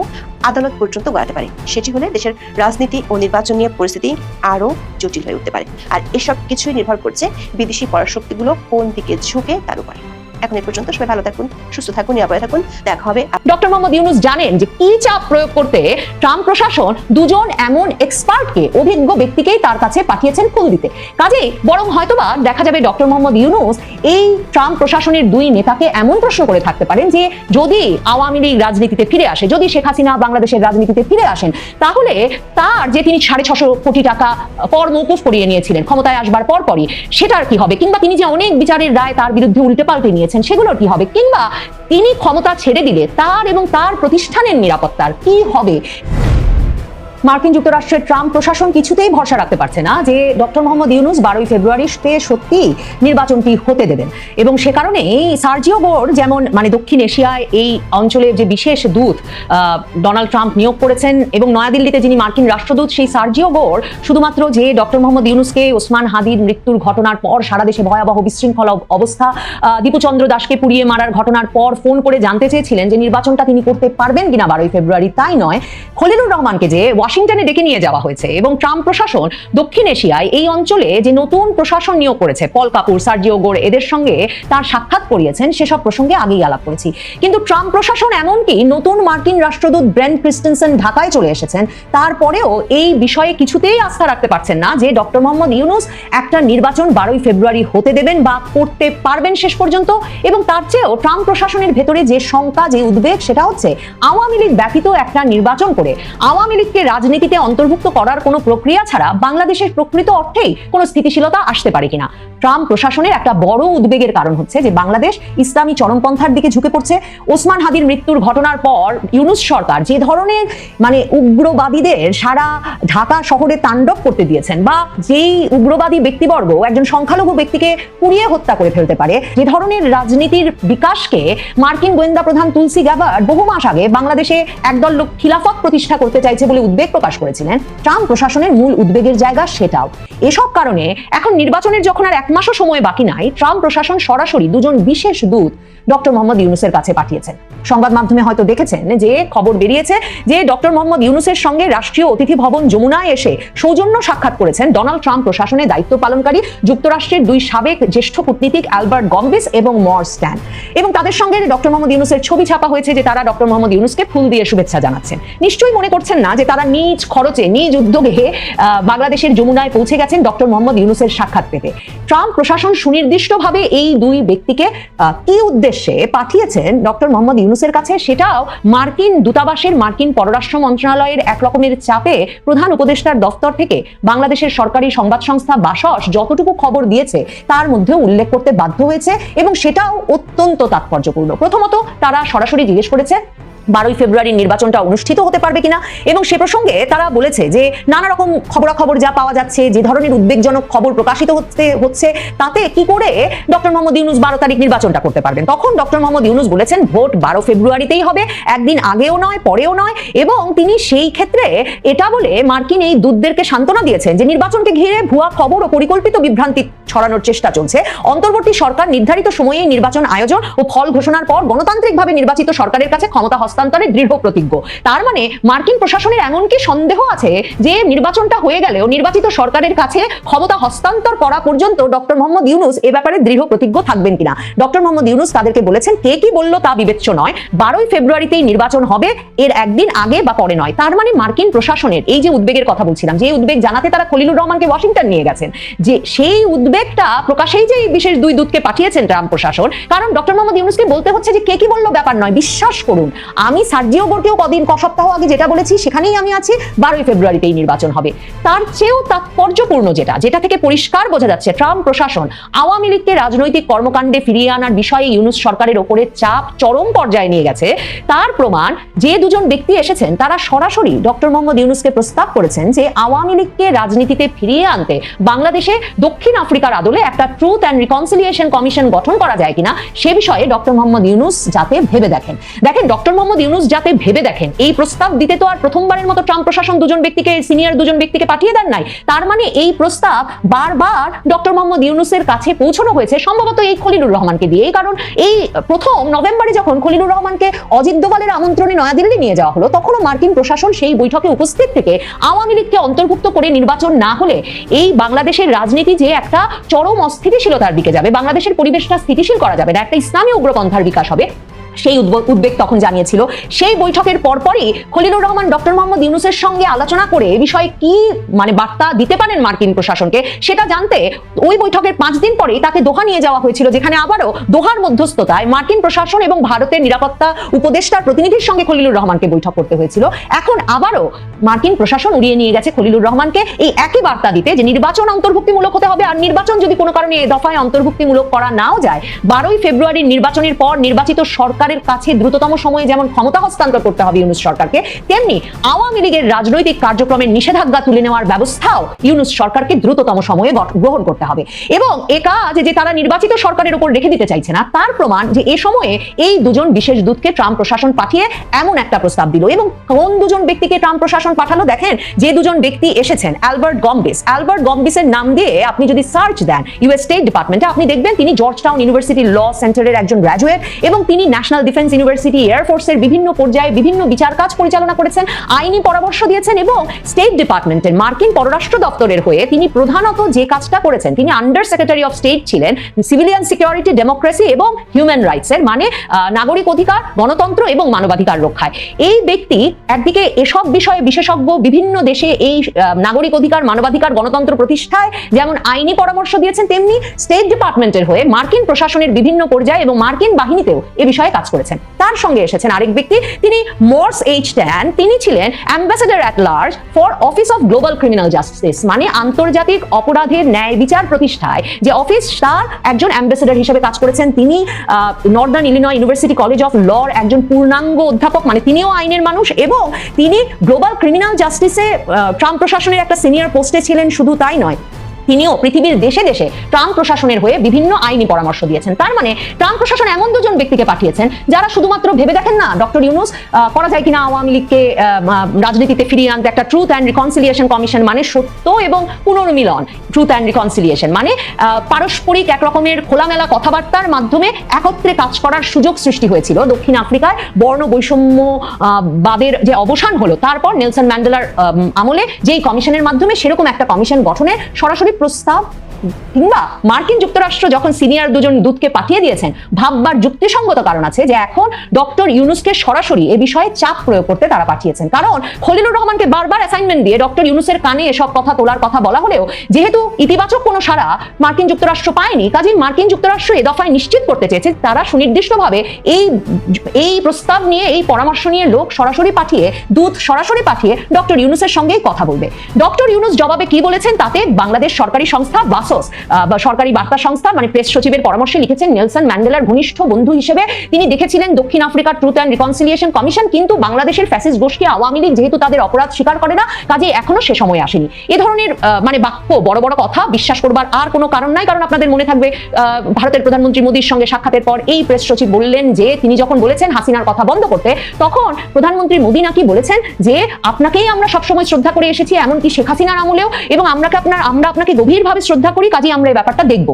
আদালত পর্যন্ত গড়াতে পারে। সেটি হলে দেশের রাজনীতি ও নির্বাচন নিয়ে পরিস্থিতি আরো জটিল হয়ে উঠতে পারে। আর এসব কিছুই নির্ভর করছে বিদেশি পরাশক্তিগুলো কোন দিকে ঝুঁকে তার উপরে। এখন এই পর্যন্ত সবাই ভালো থাকুন, সুস্থ থাকুন, নিরাপদে থাকুন। দেখা হবে। ডক্টর মোহাম্মদ ইউনূস জানেন যে কি চাপ প্রয়োগ করতে ট্রাম্প প্রশাসন 2 জন এমন এক্সপার্টকে, অভিজ্ঞ ব্যক্তিকেই তার কাছে পাঠিয়েছেন ফুল দিতে। কাজেই বরং হয়তোবা দেখা যাবে ডক্টর মোহাম্মদ ইউনূস এই ট্রাম্প প্রশাসনের 2 নেতাকে এমন প্রশ্ন করে থাকতে পারেন যে যদি আওয়ামী লীগ রাজনীতিতে ফিরে আসে, যদি শেখ হাসিনা বাংলাদেশের রাজনীতিতে ফিরে আসেন, তাহলে তার যে তিনি 650 কোটি টাকা পর মওকুফ করিয়ে নিয়েছিলেন ক্ষমতায় আসবার পরপরই, সেটার কি হবে? কিংবা তিনি যে অনেক বিচারের রায় তার বিরুদ্ধে উল্টে পাল্টে নিয়েছেন সেগুলোর কি হবে? কিংবা তিনি ক্ষমতা ছেড়ে দিলে তার এবং তার প্রতিষ্ঠানের নিরাপত্তার কি হবে? মার্কিন যুক্তরাষ্ট্রের ট্রাম্প প্রশাসন কিছুতেই ভরসা রাখতে পারছে না যে ডক্টর মোহাম্মদ ইউনূস 12 ফেব্রুয়ারিতে সত্যি নির্বাচনটি হতে দেবেন। এবং সে কারণে সার্জিও গোর যেমন দক্ষিণ এশিয়ায় এই অঞ্চলের যে বিশেষ দূত ডোনাল্ড ট্রাম্প নিয়োগ করেছেন এবং নয়াদিল্লিতে যিনি মার্কিন রাষ্ট্রদূত, সেই সার্জিও গোর শুধুমাত্র যে ডক্টর মোহাম্মদ ইউনূসকে ওসমান হাদির মৃত্যুর ঘটনার পর সারা দেশে ভয়াবহ বিশৃঙ্খলা অবস্থা, দীপুচন্দ্র দাসকে পুড়িয়ে মারার ঘটনার পর ফোন করে জানতে চেয়েছিলেন যে নির্বাচনটা তিনি করতে পারবেন কিনা 12 ফেব্রুয়ারি, তাই নয়, খলিলুর রহমানকে যে ওয়াশিংটনে ডেকে নিয়ে যাওয়া হয়েছে। এবং ট্রাম্প প্রশাসন দক্ষিণ এশিয়ায় এই অঞ্চলে যে নতুন প্রশাসন নিয়োগ করেছে, পল কাপুর, সার্জিও গোর, এদের সঙ্গে তার সাক্ষাৎ করিয়েছেন, সেসব প্রসঙ্গে আগেই আলাপ করেছি। কিন্তু ট্রাম্প প্রশাসন এমনকি নতুন মার্কিন রাষ্ট্রদূত ব্রেন্ট ক্রিস্টেনসেন ঢাকায় চলে এসেছেন, তারপরেও এই বিষয়ে কিছুতেই আস্থা রাখতে পারছেন না যে ডক্টর মোহাম্মদ ইউনূস একটা নির্বাচন 12 ফেব্রুয়ারি হতে দেবেন বা করতে পারবেন শেষ পর্যন্ত। এবং তার চেয়েও ট্রাম্প প্রশাসনের ভেতরে যে শঙ্কা, যে উদ্বেগ, সেটা হচ্ছে আওয়ামী লীগ ব্যতীত একটা নির্বাচন করে আওয়ামী লীগকে রাজনীতিতে অন্তর্ভুক্ত করার কোনো প্রক্রিয়া ছাড়া বাংলাদেশের প্রকৃত অর্থেই কোনো স্থিতিশীলতা আসতে পারে কিনা। ট্রাম্প প্রশাসনের একটা বড় উদ্বেগের কারণ হচ্ছে যে বাংলাদেশ ইসলামী চরমপন্থার দিকে ঝুঁকে পড়ছে। ওসমান হাদির মৃত্যুর ঘটনার পর ইউনূস সরকার যে ধরনের উগ্রবাদীদের সারা ঢাকা শহরে তাণ্ডব করতে দিয়েছেন, বা যেই উগ্রবাদী ব্যক্তিবর্গ একজন সংখ্যালঘু ব্যক্তিকে পুড়িয়ে হত্যা করে ফেলতে পারে, যে ধরনের রাজনীতির বিকাশকে মার্কিন গোয়েন্দা প্রধান তুলসি গ্যাবার্ড বহু মাস আগে বাংলাদেশে একদল লোক খিলাফত প্রতিষ্ঠা করতে চাইছে বলে উদ্বেগ প্রকাশ করেছিলেন, ট্রাম্প প্রশাসনের মূল উদ্বেগের জায়গা সেটাও। এসব কারণে এখন নির্বাচনের যখন আর 1 মাসও সময় বাকি নাই, ট্রাম্প প্রশাসন সরাসরি 2 জন বিশেষ দূত ডক্টর মোহাম্মদ ইউনূসের কাছে পাঠিয়েছেন। সংবাদ মাধ্যমে হয়তো দেখেছেন যে খবর বেরিয়েছে যে ডক্টর মোহাম্মদ ইউনূসের সঙ্গে রাষ্ট্রীয় অতিথি ভবন যমুনায় এসে সৌজন্য সাক্ষাৎ করেছেন ডোনাল্ড ট্রাম্প প্রশাসনে দায়িত্ব পালনকারী যুক্তরাষ্ট্রের 2 সাবেক জ্যেষ্ঠ কূটনীতিক অ্যালবার্ট গম্বিস এবং মর্স স্ট্যান, এবং তাদের সঙ্গে ডক্টর মোহাম্মদ ইউনূসের ছবি ছাপা হয়েছে যে তারা ডক্টর মোহাম্মদ ইউনূসকে ফুল দিয়ে শুভেচ্ছা জানাচ্ছেন। নিশ্চয়ই মনে করছেন না যে তারা নিজ খরচে নিজ উদ্যোগে বাংলাদেশের যমুনায় পৌঁছে গেছেন ডক্টর মোহাম্মদ ইউনূসের সাক্ষাৎ পেতে। ট্রাম্প প্রশাসন সুনির্দিষ্টভাবে এই 2 ব্যক্তিকে কি উদ্দেশ্যে পাঠিয়েছেন ডক্টর মোহাম্মদ ইউনূসের কাছে সেটাও মার্কিন দূতাবাসের মার্কিন পররাষ্ট্র মন্ত্রণালয়ের এক রকমের চাপে প্রধান উপদেষ্টার দফতর থেকে বাংলাদেশের সরকারি সংবাদ সংস্থা বাসস যতটুকু খবর দিয়েছে তার মধ্যে উল্লেখ করতে বাধ্য হয়েছে, এবং সেটাও অত্যন্ত তাৎপর্যপূর্ণ। প্রথমত তারা সরাসরি জিজ্ঞেস করেছে 12ই ফেব্রুয়ারির নির্বাচনটা অনুষ্ঠিত হতে পারবে কিনা, এবং সে প্রসঙ্গে তারা বলেছে যে নানা রকম খবরাখবর যা পাওয়া যাচ্ছে, যে ধরনের উদ্বেগজনক খবর প্রকাশিত হচ্ছে, তাতে কি করে ডক্টর মোহাম্মদ ইউনূস 12 তারিখ নির্বাচনটা করতে পারবেন। তখন ডক্টর মোহাম্মদ ইউনূস বলেছেন ভোট 12 ফেব্রুয়ারিতেই হবে, একদিন আগেও নয় পরেও নয়, এবং তিনি সেই ক্ষেত্রে এটা বলে মার্কিন এই দূতদেরকে সান্ত্বনা দিয়েছেন যে নির্বাচনকে ঘিরে ভুয়া খবর ও পরিকল্পিত বিভ্রান্তি ছড়ানোর চেষ্টা চলছে। অন্তর্বর্তী সরকার নির্ধারিত সময়ে নির্বাচন আয়োজন ও ফল ঘোষণার পর গণতান্ত্রিকভাবে নির্বাচিত সরকারের কাছে ক্ষমতা হস্তান্তরে দৃঢ় প্রতিজ্ঞ। তার মানে মার্কিন প্রশাসনের এমনকি সন্দেহ আছে যে নির্বাচনটা হয়ে গেলেও নির্বাচিত সরকারের কাছে ক্ষমতা হস্তান্তর করা পর্যন্ত ডক্টর মোহাম্মদ ইউনূস এ ব্যাপারে দৃঢ় প্রতিজ্ঞ থাকবেন কিনা। ডক্টর মোহাম্মদ ইউনূস তাদেরকে বলেছেন কে কি বলল তা বিবেচ্য নয়, 12ই ফেব্রুয়ারিতেই নির্বাচন হবে, এর একদিন আগে বা পরে নয়। তার মানে মার্কিন প্রশাসনের এই যে উদ্বেগের কথা বলছিলাম, যে উদ্বেগ জানাতে তারা খলিলুর রহমানকে ওয়াশিংটন নিয়ে গেছেন, যে সেই উদ্বেগটা প্রকাশেই যে এই বিশেষ 2 দূতকে পাঠিয়েছেন ট্রাম্প প্রশাসন, কারণ ডক্টর মোহাম্মদ ইউনূসকে বলতে হচ্ছে যে কে কি বললো ব্যাপার নয়, বিশ্বাস করুন আমি সার্জিও গোরকেও সপ্তাহ আগে যেটা বলেছি সেখানেই আমি আছি, 12ই ফেব্রুয়ারিতেই নির্বাচন হবে। তার চেয়েও তাৎপর্যপূর্ণ যেটা থেকে পরিষ্কার বোঝা যাচ্ছে ট্রাম্প প্রশাসন আওয়ামী লীগকে রাজনৈতিক কর্মকাণ্ডে ফিরিয়ে আনার বিষয়ে ইউনূস সরকারের ওপরে চাপ চরম পর্যায়ে নিয়ে গেছে, তার প্রমাণ যে 2 জন ব্যক্তি এসেছেন তারা সরাসরি ডক্টর মোহাম্মদ ইউনূসকে প্রস্তাব করেছেন যে আওয়ামী লীগকে রাজনীতিতে ফিরিয়ে আনতে বাংলাদেশে দক্ষিণ আফ্রিকার আদলে একটা ট্রুথ অ্যান্ড রিকনসিলিয়েশন কমিশন গঠন করা যায় কিনা সে বিষয়ে ডক্টর মোহাম্মদ ইউনূস যাতে ভেবে দেখেন। ডক্টর মোহাম্মদ ইউনূস যাতে ভেবে দেখেন এই প্রস্তাব দিতে তো আর প্রথমবারের মতো ট্রাম্প প্রশাসন 2 জন ব্যক্তিকে, সিনিয়র 2 জন ব্যক্তিকে পাঠিয়ে দেন নাই। তার মানে এই প্রস্তাব বারবার ডক্টর মোহাম্মদ ইউনূসের কাছে পৌঁছানো হয়েছে সম্ভবত এই খলিলুর রহমানকে দিয়ে। কারণ এই প্রথম নভেম্বরে যখন খলিলুর রহমানকে অজিত দোভালের আমন্ত্রণে নয়াদিল্লি নিয়ে যাওয়া হলো, তখনও মার্কিন প্রশাসন সেই বৈঠকে উপস্থিত থেকে আওয়ামী লীগকে অন্তর্ভুক্ত করে নির্বাচন না হলে এই বাংলাদেশের রাজনীতি যে একটা চরম অস্থিতিশীলতার দিকে যাবে, বাংলাদেশের পরিবেশটা স্থিতিশীল করা যাবে না, একটা ইসলামী উগ্রপন্থার বিকাশ হবে, সেই উদ্বেগ তখন জানিয়েছিল। সেই বৈঠকের পরপরই খলিলুর রহমান ডক্টর মোহাম্মদ ইউনূসের সঙ্গে আলোচনা করে এই বিষয়ে কি বার্তা দিতে পারেন মার্কিন প্রশাসনকে সেটা জানতে ওই বৈঠকের 5 দিন পরেই তাকে দোহা নিয়ে যাওয়া হয়েছিল, যেখানে আবারও দোহার মধ্যস্থতায় মার্কিন প্রশাসন এবং ভারতের নিরাপত্তা উপদেষ্টার প্রতিনিধির সঙ্গে খলিলুর রহমানকে বৈঠক করতে হয়েছিল। এখন আবারও মার্কিন প্রশাসন উড়িয়ে নিয়ে গেছে খলিলুর রহমানকে এই একই বার্তা দিতে যে নির্বাচন অন্তর্ভুক্তিমূলক হতে হবে, আর নির্বাচন যদি কোনো কারণে এই দফায় অন্তর্ভুক্তিমূলক করা নাও যায়, 12ই ফেব্রুয়ারির নির্বাচনের পর নির্বাচিত সরকারের কাছে দ্রুততম সময়ে যেমন ক্ষমতা হস্তান্তর করতে হবে ইউনূস সরকারকে, তেমনি আওয়ামী লীগের রাজনৈতিক কার্যক্রমের নিষেধাজ্ঞা তুলে নেওয়ার ব্যবস্থাও ইউনূস সরকারকে দ্রুততম সময়ে গ্রহণ করতে হবে। এবং এ কাজ যে তারা নির্বাচিত সরকারের উপর রেখে দিতে চাইছে না তার প্রমাণ যে এ সময়ে এই 2 জন বিশেষ দূতকে ট্রাম্প প্রশাসন পাঠিয়ে এমন একটা প্রস্তাব দিল। এবং কোন 2 জন ব্যক্তিকে ট্রাম্প প্রশাসন পাঠালো দেখেন, যে 2 জন ব্যক্তি এসেছেন অ্যালবার্ট গম্বিসের নাম দিয়ে আপনি যদি সার্চ দেন ইউএস স্টেট ডিপার্টমেন্টে, আপনি দেখবেন তিনি জর্জ টাউন ইউনিভার্সিটি ল সেন্টারের একজন গ্র্যাজুয়েট, এবং তিনি ন্যাশনাল ডিফেন্স ইউনিভার্সিটি, এয়ারফোর্সের বিভিন্ন পর্যায়ে বিভিন্ন বিচার কাজ পরিচালনা করেছেন, আইনি পরামর্শ দিয়েছেন, এবং স্টেট ডিপার্টমেন্টের মার্কিন পররাষ্ট্র দপ্তরের হয়ে তিনি প্রধানত যে কাজটা করেছেন, তিনি আন্ডার সেক্রেটারি অফ স্টেট ছিলেন সিভিলিয়ান সিকিউরিটি, ডেমোক্রেসি এবং হিউম্যান রাইটস এর, নাগরিক অধিকার, গণতন্ত্র এবং মানবাধিকার রক্ষায়। এই ব্যক্তি একদিকে এসব বিষয়ে বিশেষজ্ঞ, বিভিন্ন দেশে এই নাগরিক অধিকার, মানবাধিকার, গণতন্ত্র প্রতিষ্ঠায় যেমন আইনি পরামর্শ দিয়েছেন, তেমনি স্টেট ডিপার্টমেন্টের হয়ে মার্কিন প্রশাসনের বিভিন্ন পর্যায়ে এবং মার্কিন বাহিনীতেও এ বিষয়ে কাজ করেছেন। তার সঙ্গে এসেছেন আরেক ব্যক্তি, তিনি মর্স এইচ ট্যান, তিনি ছিলেন ambassador at large for office of global criminal justice, মানে আন্তর্জাতিক অপরাধের ন্যায় বিচার প্রতিষ্ঠায় যে অফিস, তার একজন অ্যাম্বাসেডর হিসেবে কাজ করেছেন। তিনি Northern Illinois University College of Law একজন পূর্ণাঙ্গ অধ্যাপক, মানে তিনিও আইনের মানুষ, এবং তিনি গ্লোবাল ক্রিমিনাল জাস্টিসে ট্রাম্প প্রশাসনের একটা সিনিয়র পোস্টে ছিলেন। শুধু তাই নয়, তিনিও পৃথিবীর দেশে দেশে ট্রাম্প প্রশাসনের হয়ে বিভিন্ন আইনি পরামর্শ দিয়েছেন। তার মানে ট্রাম্প প্রশাসন এমন দুজন ব্যক্তিকে পাঠিয়েছেন যারা শুধুমাত্র ভেবে দেখেন না ডক্টর ইউনূস করা যায় কিনা আওয়ামী লীগকে রাজনীতিতে ফিরিয়ে আনতে একটা ট্রুথ অ্যান্ড রিকনসিলিয়েশন কমিশন, মানে সত্য এবং পুনর্মিলন, ট্রুথ অ্যান্ড রিকনসিলিয়েশন মানে পারস্পরিক এক রকমের খোলামেলা কথাবার্তার মাধ্যমে একত্রে কাজ করার সুযোগ সৃষ্টি হয়েছিল। দক্ষিণ আফ্রিকায় বর্ণ বৈষম্যবাদের যে অবসান হলো, তারপর নেলসন ম্যান্ডেলার আমলে যেই কমিশনের মাধ্যমে সেরকম একটা কমিশন গঠনের সরাসরি প্রস্তাব, কিংবা মার্কিন যুক্তরাষ্ট্র যখন সিনিয়র দুজন দূতকে পাঠিয়ে দিয়েছেন, ভাববার যুক্তিসঙ্গত কারণ আছে যে এখন ডক্টর ইউনূসকে সরাসরি এ বিষয়ে চাপ প্রয়োগ করতে তারা পাঠিয়েছেন। কারণ খলিলুর রহমানকে বারবার অ্যাসাইনমেন্ট দিয়ে ডক্টর ইউনূসের কানে এসব কথা তোলার কথা বলা হলেও যেহেতু ইতিবাচক কোনো সাড়া মার্কিন যুক্তরাষ্ট্র পায়নি, কাজেই মার্কিন যুক্তরাষ্ট্র এ দফায় নিশ্চিত করতে চেয়েছে তারা সুনির্দিষ্টভাবে এই প্রস্তাব নিয়ে, এই পরামর্শ নিয়ে লোক সরাসরি পাঠিয়ে, দূত সরাসরি পাঠিয়ে ডক্টর ইউনূসের সঙ্গেই কথা বলবে। ডক্টর ইউনূস জবাবে কি বলেছেন তাতে বাংলাদেশ সরকারি সংস্থা সরকারি বার্তা সংস্থা মানে প্রেস সচিবের পরামর্শে লিখেছেন, নেলসন ম্যান্ডেলার ঘনিষ্ঠ বন্ধু হিসেবে তিনি দেখেছিলেন দক্ষিণ আফ্রিকার ট্রুথ অ্যান্ড রিকনসিলিয়েশন কমিশন, কিন্তু বাংলাদেশের ফ্যাসিস্ট গোষ্ঠী আওয়ামী লীগ যেহেতু তাদের অপরাধ স্বীকার করে না, কাজে এখনো সে সময় আসেনি। এ ধরনের মানে বাক্য, বড় বড় কথা বিশ্বাস করবার আর কোনো কারণ নাই। কারণ আপনাদের মনে থাকবে ভারতের প্রধানমন্ত্রী মোদীর সঙ্গে সাক্ষাতের পর এই প্রেস সচিব বললেন যে তিনি যখন বলেছেন হাসিনার কথা বন্ধ করতে, তখন প্রধানমন্ত্রী মোদী নাকি বলেছেন যে আপনাকেই আমরা সবসময় শ্রদ্ধা করে এসেছি, এমনকি শেখ হাসিনার আমলেও, এবং আমরা আপনাকে গভীরভাবে শ্রদ্ধা করি, কাজে আমরা এই ব্যাপারটা দেখব।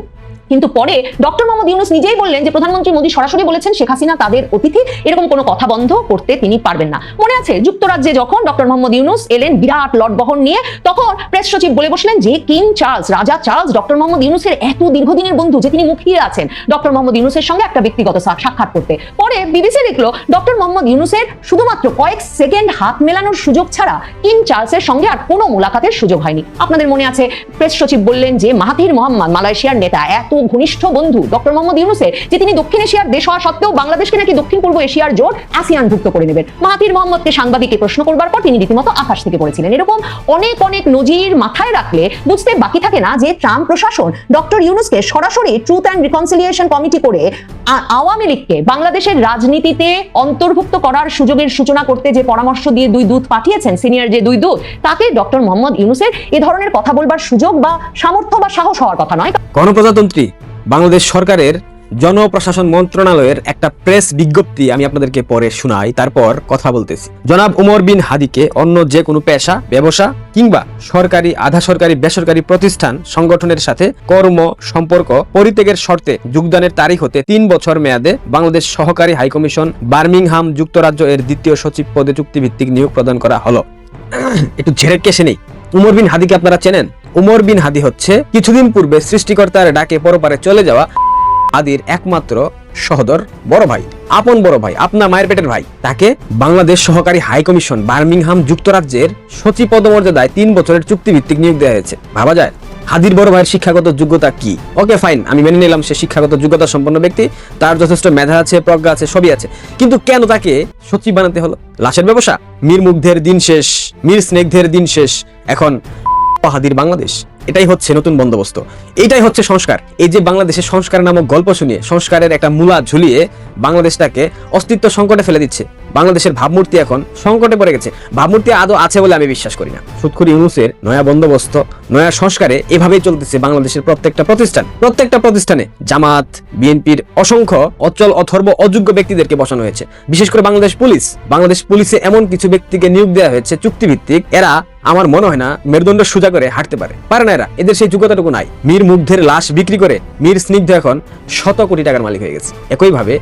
কিন্তু পরে ডক্টর মোহাম্মদ ইউনূস নিজেই বললেন যে প্রধানমন্ত্রী মোদী সরাসরি বলেছেন শেখ হাসিনা তাদের অতিথি, এরকম কোনো কথা বন্ধ করতে তিনি পারবেন না। মনে আছে যুক্তরাজ্যে যখন ডক্টর মোহাম্মদ ইউনূস এলেন বিরাট লটবহর নিয়ে, তখন প্রেস সচিব বলে বসলেন যে কিং চার্লস, রাজা চার্লস ডক্টর মোহাম্মদ ইউনূসের এত দীর্ঘদিনের বন্ধু যে তিনি মুখিয়ে আছেন ডক্টর মোহাম্মদ ইউনূসের সঙ্গে একটা ব্যক্তিগত সাক্ষাৎ করতে। পরে বিবিসি লিখলো ডক্টর মোহাম্মদ ইউনূসের শুধুমাত্র কয়েক সেকেন্ড হাত মেলানোর সুযোগ ছাড়া কিং চার্লসের সঙ্গে আর কোনো মুলাকাতের সুযোগ হয়নি। আপনাদের মনে আছে প্রেস সচিব বললেন যে মাহাথির মোহাম্মদ, মালয়েশিয়ার নেতা, এত ঘনিষ্ঠ বন্ধু ডক্টর মোহাম্মদ ইউনূসের যে তিনি দক্ষিণ এশিয়ার দেশ হওয়া সত্ত্বেও বাংলাদেশকে নাকি দক্ষিণ পূর্ব এশিয়ার জোট আসিয়ানভুক্ত করে নেবেন। মাহাথির মোহাম্মদকে সাংবাদিককে প্রশ্ন করবার পর তিনি রীতিমতো আকাশ থেকে পড়েছিলেন। এরকম অনেক অনেক নজির মাথায় রাখলে বুঝতে বাকি থাকে না যে ট্রাম্প প্রশাসন ডক্টর ইউনূসকে সরাসরি ট্রুথ অ্যান্ড রিকনসিলিয়েশন কমিটি করে আওয়ামী লীগকে বাংলাদেশের রাজনীতিতে অন্তর্ভুক্ত করার সুযোগের সূচনা করতে যে পরামর্শ দিয়ে দুই দূত পাঠিয়েছেন, সিনিয়র যে দুই দূত, তাতে ডক্টর মোহাম্মদ ইউনূসের এ ধরনের কথা বলবার সুযোগ বা সামর্থ্য বা সাহস হওয়ার কথা নয়। গণপ্রজাতন্ত্রী বাংলাদেশ সরকারের জনপ্রশাসন মন্ত্রণালয়ের একটা প্রেস বিজ্ঞপ্তি আমি আপনাদেরকে পরে শোনাই, তারপর কথা বলতেছি। জনাব উমর বিন হাদিকে অন্য যে কোনো পেশা, ব্যবসা কিংবা সরকারি, আধা সরকারি, বেসরকারি প্রতিষ্ঠান, সংগঠনের সাথে কর্ম সম্পর্ক পরিত্যাগের শর্তে যোগদানের তারিখ হতে 3 বছর মেয়াদে বাংলাদেশ সহকারী হাইকমিশন বার্মিংহাম যুক্তরাজ্য এর দ্বিতীয় সচিব পদে চুক্তিভিত্তিক নিয়োগ প্রদান করা হলো। একটু ঝেড়ে কেসে নেই। উমর বিন হাদিকে আপনারা চেনেন? উমর বিন হাদি হচ্ছে কিছুদিন পূর্বে সৃষ্টিকর্তার ডাকে পরপারে চলে যাওয়া হাদির একমাত্র সহোদর, বড় ভাই, আপন বড় ভাই, আপনার মায়ের পেটের ভাই। তাকে বাংলাদেশ সহকারী হাইকমিশন বার্মিংহাম যুক্তরাজ্যের সচিব পদমর্যাদায় 3 বছরের চুক্তিভিত্তিক নিয়োগ দেওয়া হয়েছে। ভাবা যায় হাদির বড় ভাইয়ের শিক্ষাগত যোগ্যতা কি? ওকে ফাইন, আমি মেনে নিলাম সে শিক্ষাগত যোগ্যতা সম্পন্ন ব্যক্তি, তার যথেষ্ট মেধা আছে, প্রজ্ঞা আছে, সবই আছে, কিন্তু কেন তাকে সচিব বানাতে হলো? লাশের ব্যবসা? মীর মুগ্ধের দিন শেষ, মীর স্নেগ্ধের দিন শেষ, এখন হাদির বাংলাদেশ। এটাই হচ্ছে নতুন বন্দোবস্ত, এটাই হচ্ছে সংস্কার। এই যে বাংলাদেশের সংস্কার নামক গল্প শুনিয়ে, সংস্কারের একটা মূলা ঝুলিয়ে বাংলাদেশটাকে অস্তিত্ব সংকটে ফেলে দিচ্ছে। বাংলাদেশের ভাবমূর্তি এখন সংকটে পড়ে গেছে। ভাবমূর্তি আদৌ আছে বলে আমি বিশ্বাস করি না। সুৎখুর ইউনূসের নয়া বন্দোবস্ত, নয়া সংস্কারে এভাবেই চলতেছে বাংলাদেশের প্রত্যেকটা প্রতিষ্ঠানে জামাত, বিএনপির অসংখ্য অচল, অথর্ব, অযোগ্য ব্যক্তিদেরকে বসানো হয়েছে। বিশেষ করে বাংলাদেশ পুলিশে এমন কিছু ব্যক্তিকে নিয়োগ দেওয়া হয়েছে চুক্তিভিত্তিক, এরা আমার মনে হয় না মেরুদণ্ড সোজা করে হাঁটতে পারে না। এদের সেই যোগ্যতাটুকু নাই। মীর মুগ্ধের লাশ বিক্রি করে মীর স্নিগ্ধ এখন 100 কোটি টাকার মালিক হয়ে গেছে। একইভাবে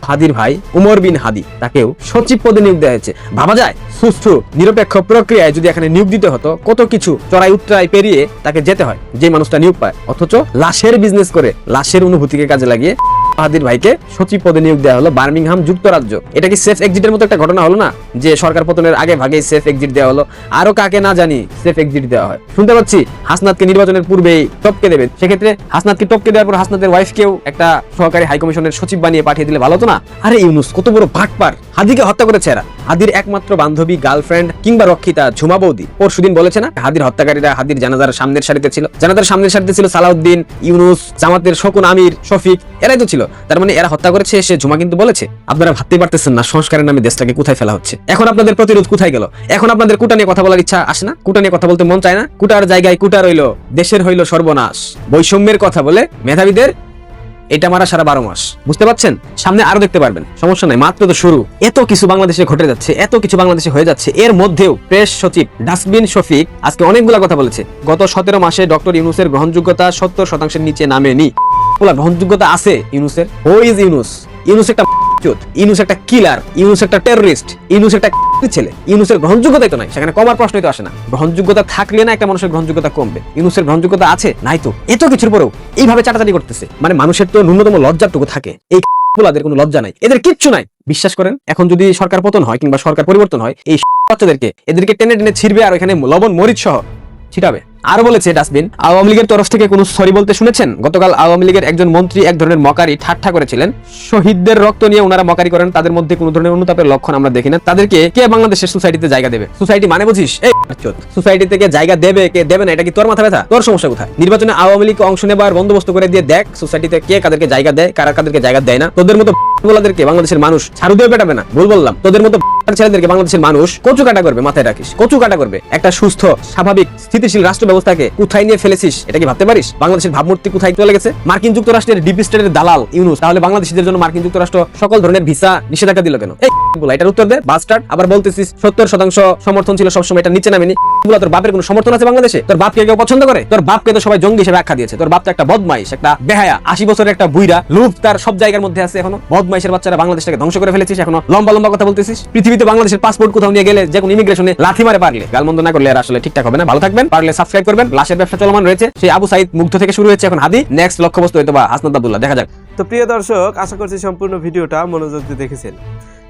হাদির ভাই উমর বিন হাদি, তাকেও সচিব পদে নিয়োগ দেওয়া হয়েছে। ভাবা যায় সুষ্ঠু নিরপেক্ষ প্রক্রিয়ায় যদি এখানে নিয়োগ দিতে হতো, কত কিছু চড়াই উত্তরাই পেরিয়ে তাকে যেতে হয় যে মানুষটা নিয়োগ পায়, অথচ লাশের বিজনেস করে, লাশের অনুভূতিকে কাজে লাগিয়ে হাদির ভাইকে সচিব পদে নিয়োগ দেওয়া হলো বার্মিংহাম যুক্তরাজ্য। এটা কি সেফ এক্সিটের মতো একটা ঘটনা হলো না, যে সরকার পতনের আগে ভাগে সেফ এক্সিট দেওয়া হলো? আরো কাকে না জানি সেফ এক্সিট দেওয়া হয়। শুনতে পাচ্ছি হাসনাতকে নির্বাচনের পূর্বেই টপকে দেবে। সেক্ষেত্রে হাসনাতকে টপকে দেওয়ার পর হাসনাতের ওয়াইফকেও একটা সহকারী হাই কমিশনের সচিব বানিয়ে পাঠিয়ে দিলে ভালো হতো না? আরে ইউনুস কত বড় ভাটপার, হাদিকে হত্যা করেছে এরা। হাদির একমাত্র বান্ধবী, গার্লফ্রেন্ড কিংবা রক্ষিতা ঝুমা বৌদি পরশুদিন বলেছে না, হাদির হত্যাকারীরা হাদির জানাজার সামনের সারিতে ছিল। জানাজার সামনের সারিতে ছিল সালাউদ্দিন, ইউনুস, জামাতের শকুন আমির, শফিক, এরাই তো ছিল। তার মানে এরা হত্যা করেছে, সে ঝুমা কিন্তু বলেছে। আপনারা ভাবতেই পারতেছেন না সংস্কারের নামে দেশটাকে কোথায় ফেলা হচ্ছে। এখন আপনাদের প্রতিরোধ কোথায় গেল? এখন আপনাদের কুটা নিয়ে কথা বলার ইচ্ছা আসে না? কুটা নিয়ে কথা বলতে মন চায় না? কুটার জায়গায় কুটা রইল, দেশের হইল সর্বনাশ। বৈষম্যের কথা বলে মেধাবীদের এটা মারা সারা 12 মাস। বুঝতে পারছেন? সামনে আরো দেখতে পারবেন, সমস্যা নাই, মাত্র তো শুরু। এত কিছু বাংলাদেশে ঘটে যাচ্ছে, এত কিছু বাংলাদেশে হয়ে যাচ্ছে, এর মধ্যেও প্রেস সচিব ডাস্টবিন শফিক আজকে অনেকগুলা কথা বলেছে। গত 17 মাসে ডক্টর ইউনুসের গ্রহণযোগ্যতা 70% নিচে নামেনি। গ্রহণযোগ্যতা আছে ইউনুসের? Who is Yunus? ইউনুস একটা ইউনুস একটা কিলার, ইউনুস একটা টেররিস্ট, ইউনুস একটা ছেলে। ইউনুসের গ্রহণযোগ্যতাই তো নাই, সেখানে কমার প্রশ্নই তো আসে না। গ্রহণযোগ্যতা থাকলে না একটা মানুষের গ্রহণযোগ্যতা কমবে? ইউনুসের গ্রহণযোগ্যতা আছে? নাই তো। এত কিছুর পরেও এইভাবে চাটাচাটি করতেছে, মানে মানুষের তো ন্যূনতম লজ্জাটুকু থাকে। এই পোলাদের কোনো লজ্জা নাই, এদের কিচ্ছু নাই। বিশ্বাস করেন, এখন যদি সরকার পতন হয় কিংবা সরকার পরিবর্তন হয়, এই বাচ্চাদেরকে এদেরকে টেনে টেনে ছিড়বে আর এখানে লবণ মরিচ সহ ছিটাবে। আরো বলেছে ডাস্টবিন, আওয়ামী লীগের তরফ থেকে কোনো সরি বলতে শুনেছেন? গতকাল আওয়ামী লীগের একজন মন্ত্রী এক ধরনের মকারি ঠাট্টা করেছিলেন। শহীদদের রক্ত নিয়ে ওনারা মকারি করেন, তাদের মধ্যে কোনো ধরনের অনুতাপের লক্ষণ আমরা দেখি না। তাদেরকে কে বাংলাদেশের সোসাইটিতে জায়গা দেবে? সোসাইটি মানে বুঝিস? এই সোসাইটি থেকে জায়গা দেবে কে দেবে না, এটা কি তোর মাথা ব্যথা? তোর সমস্যা কোথায়? নির্বাচনে আওয়ামী লীগ অংশ নেবার বন্দোবস্ত করে দিয়ে দেখ সোসাইটিতে কে কাদেরকে জায়গা দেয়, কারা কাদেরকে জায়গা দেয় না। তোদের মতো বলাদেরকে বাংলাদেশের মানুষ ছাড়ু দিয়ে পেটাবে না, ভুল বললাম। তোদের মতো ছেলেদেরকে বাংলাদেশের মানুষ কচু কাটা করবে, মাথায় রাখিস, কচু কাটা করবে। একটা সুস্থ স্বাভাবিক স্থিতিশীল রাষ্ট্র ব্যবস্থাকে কোথায় নিয়ে ফেলেছিস, এটা কি ভাবতে পারিস? বাংলাদেশের ভাবমূর্তি কোথায় চলে গেছে? মার্কিন যুক্তরাষ্ট্রের ডিপ স্টেটের দালাল ইউনুস, তাহলে বাংলাদেশিদের জন্য মার্কিন যুক্তরাষ্ট্র সকল ধরনের ভিসা নিষেধাজ্ঞা দিল কেন? এই বলা, এটার উত্তর দে বাস্টার্ড। আবার বলতেছিস 70% সমর্থন ছিল সবসময়, এটা নিচে নামেনি। তোর বাপের কোনো সমর্থন আছে বাংলাদেশে? তোর বাপকে কেউ পছন্দ করে? তোর বাপকে তো সবাই জঙ্গি হিসেবে আখ্যা দিয়েছে। তোর বাপ তো একটা বদমাইশ, একটা বেহায়া, 80 বছরের একটা বুইরা, লুপ তার সব জায়গার মধ্যে আছে। এখনো বদমাইশের বাচ্চারা বাংলাদেশটাকে ধ্বংস করে ফেলেছিস, এখনো লম্বা লম্বা কথা বলতেছিস। পৃথিবীতে বাংলাদেশের পাসপোর্ট কোথাও নিয়ে গেলে যে কোনো ইমিগ্রেশনে লাথি মারে পারলে, গালমন্দ না করলে আর আসলে ঠিকঠাক হবে না। ভালো থাকবেন, পারলে সাবস্ক্রাইব করবেন। লাশের ব্যবসা চলমান রয়েছে, সেই আবু সাইদ মুগ্ধ থেকে শুরু হয়েছে, এখন হাদি, নেক্সট লক্ষ্যবস্তু হয়তো বা হাসনাত আব্দুল্লাহ। দেখা যাক। তো প্রিয় দর্শক, আশা করছি সম্পূর্ণ ভিডিওটা মনোযোগ দিয়ে দেখেছেন।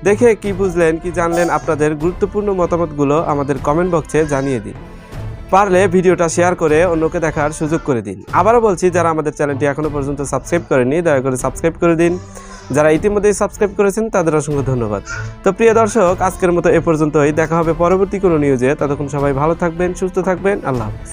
দেখে কি বুঝলেন, কি জানলেন, আপনাদের গুরুত্বপূর্ণ মতামতগুলো আমাদের কমেন্ট বক্সে জানিয়ে দিন। পারলে ভিডিওটা শেয়ার করে অন্যকে দেখার সুযোগ করে দিন। আবারও বলছি, যারা আমাদের চ্যানেলটি এখনো পর্যন্ত সাবস্ক্রাইব করেনি, দয়া করে সাবস্ক্রাইব করে দিন। যারা ইতিমধ্যেই সাবস্ক্রাইব করেছেন তাদের অসংখ্য ধন্যবাদ। তো প্রিয় দর্শক, আজকের মতো এ পর্যন্তই। দেখা হবে পরবর্তী কোনো নিউজে। ততক্ষণ সবাই ভালো থাকবেন, সুস্থ থাকবেন। আল্লাহ হাফেজ।